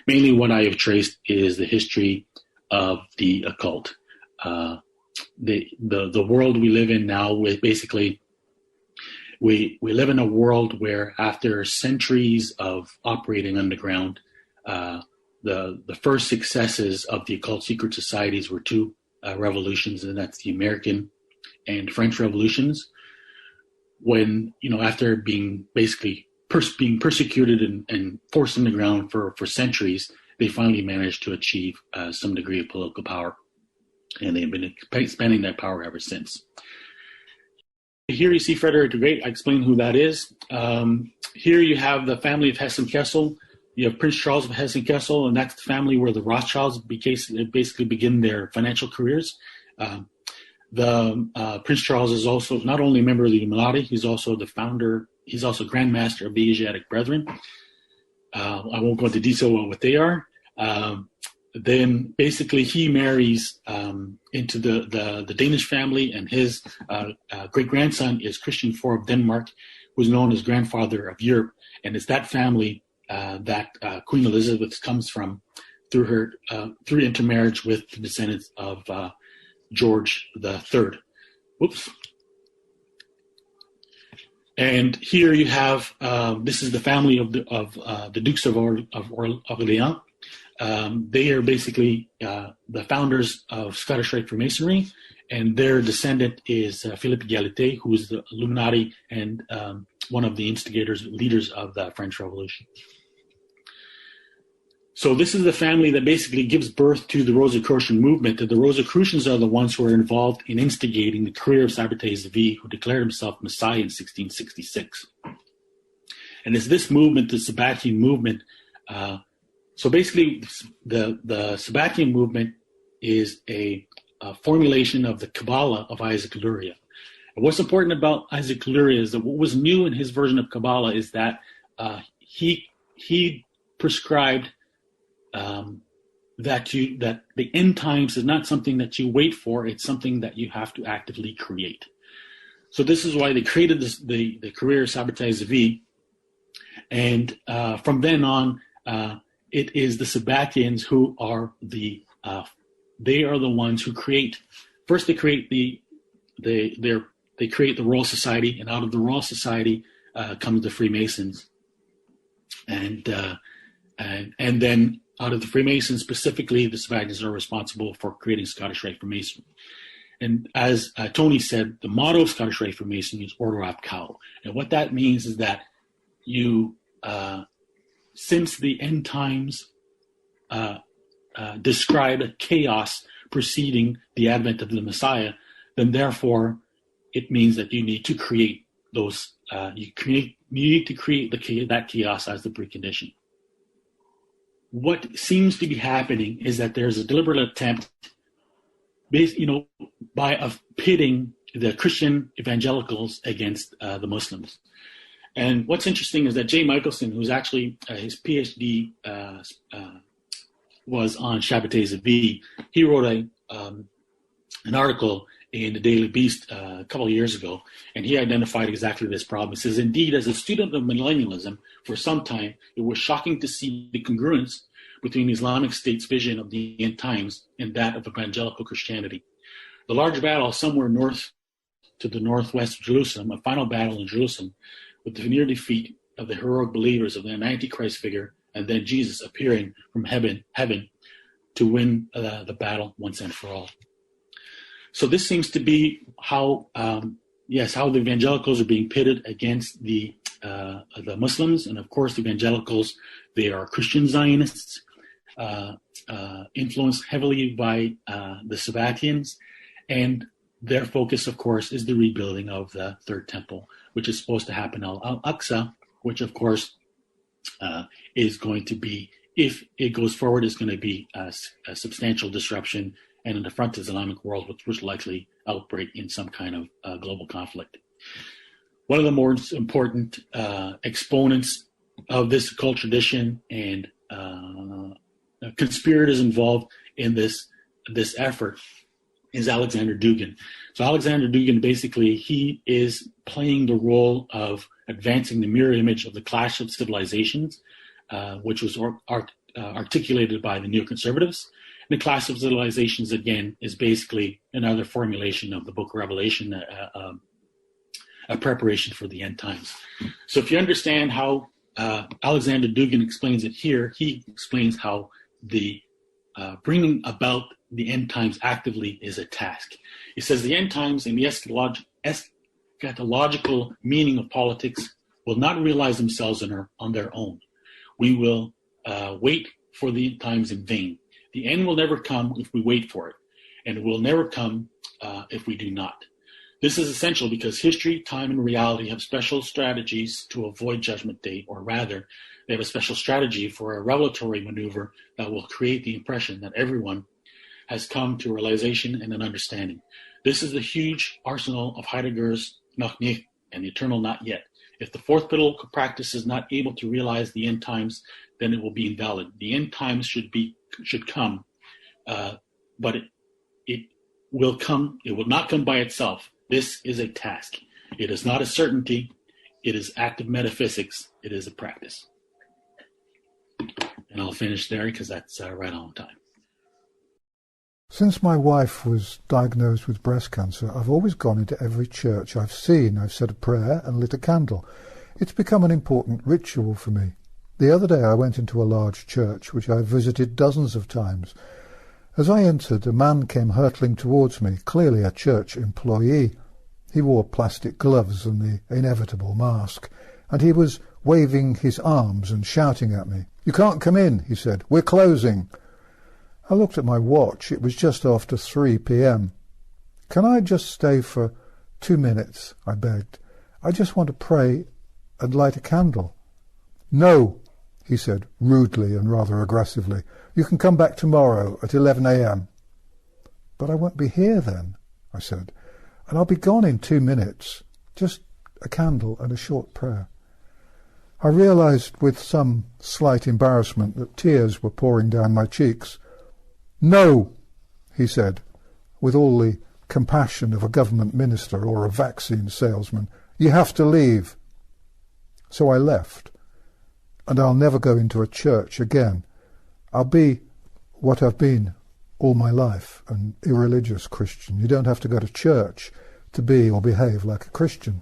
Mainly what I have traced is the history of the occult. The world we live in now, with basically we live in a world where after centuries of operating underground, the first successes of the occult secret societies were two revolutions, and that's the American and French revolutions. When, after being basically being persecuted and forced underground for centuries, they finally managed to achieve some degree of political power, and they've been expanding that power ever since. Here you see Frederick the Great. I explained who that is. Here you have the family of Hessen-Kassel. You have Prince Charles of Hessen-Kassel, and that's the family where the Rothschilds basically begin their financial careers. Prince Charles is also not only a member of the Illuminati, he's also the founder, he's also Grand Master of the Asiatic Brethren. I won't go into detail on what they are. Then basically he marries into the Danish family, and his great-grandson is Christian IV of Denmark, who's known as grandfather of Europe. And it's that family that Queen Elizabeth comes from through intermarriage with the descendants of George III. Whoops. And here you have, this is the family of the Dukes of Orleans. They are basically the founders of Scottish Rite Freemasonry, and their descendant is Philippe Égalité, who is the Illuminati and one of the leaders of the French Revolution. So this is the family that basically gives birth to the Rosicrucian movement. The Rosicrucians are the ones who are involved in instigating the career of Sabbatai-Zevi, who declared himself Messiah in 1666. And it's this movement, the Sabbatian movement. So basically, the Sabbatian movement is a formulation of the Kabbalah of Isaac Luria. And what's important about Isaac Luria is that what was new in his version of Kabbalah is that he prescribed that the end times is not something that you wait for; it's something that you have to actively create. So this is why they created the career of Sabbatai-Zevi, and from then on, it is the Sabbatians who are they are the ones who create. First, they create they create the Royal Society, and out of the Royal Society comes the Freemasons, and then out of the Freemasons, specifically, the Sabbatians are responsible for creating Scottish Rite Freemasonry. And as Tony said, the motto of Scottish Rite Freemasonry is Ordo ab Chao. And what that means is that you, since the end times describe a chaos preceding the advent of the Messiah, then therefore it means that you need to create those. You need to create that chaos as the precondition. What seems to be happening is that there's a deliberate attempt, by pitting the Christian evangelicals against the Muslims. And what's interesting is that Jay Michelson, who's actually his PhD was on Sabbatai-Zevi, he wrote an article in the Daily Beast a couple of years ago, and he identified exactly this problem. He says, indeed, as a student of millennialism for some time, it was shocking to see the congruence between Islamic State's vision of the end times and that of evangelical Christianity. The large battle somewhere north to the northwest of Jerusalem, a final battle in Jerusalem, with the near defeat of the heroic believers of an Antichrist figure, and then Jesus appearing from heaven to win the battle once and for all. So this seems to be how the evangelicals are being pitted against the Muslims, and of course the evangelicals, they are Christian Zionists, influenced heavily by the Sabbatians, and their focus, of course, is the rebuilding of the Third Temple, which is supposed to happen Al-Aqsa, which of course is going to be, if it goes forward, is going to be a substantial disruption and an affront to the Islamic world, which will likely outbreak in some kind of global conflict. One of the more important exponents of this occult tradition and conspirators involved in this effort is Alexander Dugin. So Alexander Dugin, basically, he is playing the role of advancing the mirror image of the clash of civilizations, which was articulated by the neoconservatives. And the class of civilizations, again, is basically another formulation of the book of Revelation, a preparation for the end times. So if you understand how Alexander Dugin explains it here, he explains how the bringing about the end times actively is a task. He says the end times and the eschatological meaning of politics will not realize themselves on their own. We will wait for the end times in vain. The end will never come if we wait for it, and it will never come if we do not. This is essential because history, time, and reality have special strategies to avoid Judgment Day, or rather, they have a special strategy for a revelatory maneuver that will create the impression that everyone has come to a realization and an understanding. This is the huge arsenal of Heidegger's noch nicht and the eternal not yet. If the fourth political practice is not able to realize the end times, then it will be invalid. The end times should come, but it will come. It will not come by itself. This is a task. It is not a certainty. It is active metaphysics. It is a practice. And I'll finish there because that's right on time. Since my wife was diagnosed with breast cancer, I've always gone into every church I've seen. I've said a prayer and lit a candle. It's become an important ritual for me. The other day I went into a large church, which I visited dozens of times. As I entered, a man came hurtling towards me, clearly a church employee. He wore plastic gloves and the inevitable mask, and he was waving his arms and shouting at me. "You can't come in," he said. "We're closing." I looked at my watch. It was just after 3 p.m. "Can I just stay for 2 minutes?" I begged. "I just want to pray and light a candle." "No," he said, rudely and rather aggressively. "You can come back tomorrow at 11 a.m. "But I won't be here then," I said, "and I'll be gone in 2 minutes. Just a candle and a short prayer." I realized with some slight embarrassment that tears were pouring down my cheeks. "No," he said, with all the compassion of a government minister or a vaccine salesman. "You have to leave." So I left, and I'll never go into a church again. I'll be what I've been all my life, an irreligious Christian. You don't have to go to church to be or behave like a Christian.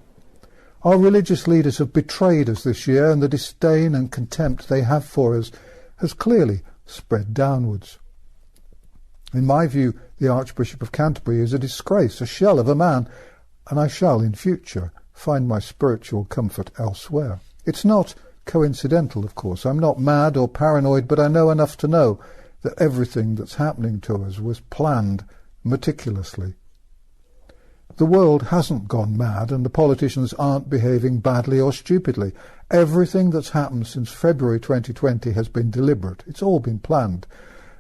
Our religious leaders have betrayed us this year, and the disdain and contempt they have for us has clearly spread downwards. In my view, the Archbishop of Canterbury is a disgrace, a shell of a man, and I shall, in future, find my spiritual comfort elsewhere. It's not coincidental, of course. I'm not mad or paranoid, but I know enough to know that everything that's happening to us was planned meticulously. The world hasn't gone mad, and the politicians aren't behaving badly or stupidly. Everything that's happened since February 2020 has been deliberate. It's all been planned.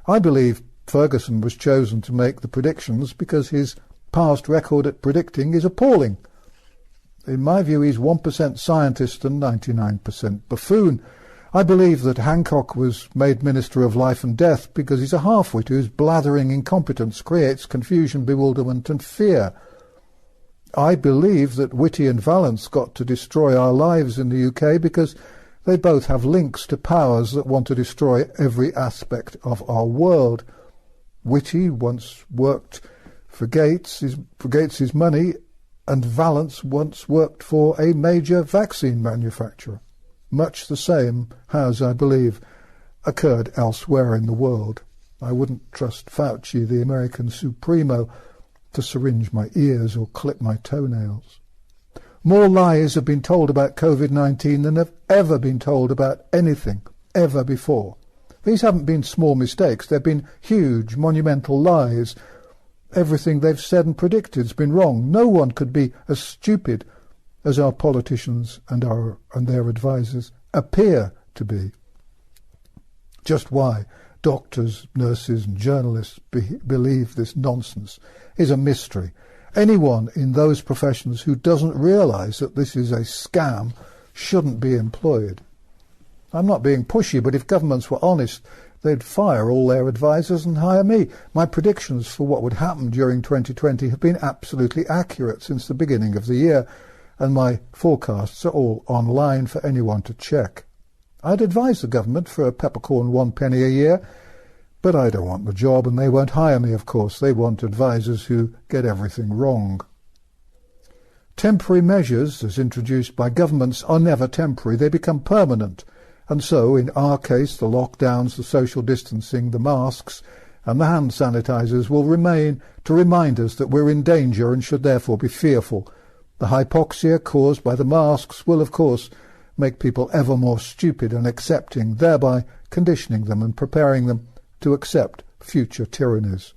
I believe Ferguson was chosen to make the predictions because his past record at predicting is appalling. In my view, he's 1% scientist and 99% buffoon. I believe that Hancock was made Minister of Life and Death because he's a half-wit whose blathering incompetence creates confusion, bewilderment and fear. I believe that Whitty and Vallance got to destroy our lives in the UK because they both have links to powers that want to destroy every aspect of our world. Whitty once worked for Gates's money, and Vallance once worked for a major vaccine manufacturer. Much the same has, I believe, occurred elsewhere in the world. I wouldn't trust Fauci, the American supremo, to syringe my ears or clip my toenails. More lies have been told about COVID-19 than have ever been told about anything ever before. These haven't been small mistakes. They've been huge, monumental lies. Everything they've said and predicted has been wrong. No one could be as stupid as our politicians and their advisers appear to be. Just why doctors, nurses and journalists believe this nonsense is a mystery. Anyone in those professions who doesn't realise that this is a scam shouldn't be employed. I'm not being pushy, but if governments were honest, they'd fire all their advisers and hire me. My predictions for what would happen during 2020 have been absolutely accurate since the beginning of the year, and my forecasts are all online for anyone to check. I'd advise the government for a peppercorn 1 penny a year, but I don't want the job, and they won't hire me, of course. They want advisers who get everything wrong. Temporary measures, as introduced by governments, are never temporary. They become permanent. And so, in our case, the lockdowns, the social distancing, the masks, and the hand sanitizers will remain to remind us that we're in danger and should therefore be fearful. The hypoxia caused by the masks will, of course, make people ever more stupid and accepting, thereby conditioning them and preparing them to accept future tyrannies.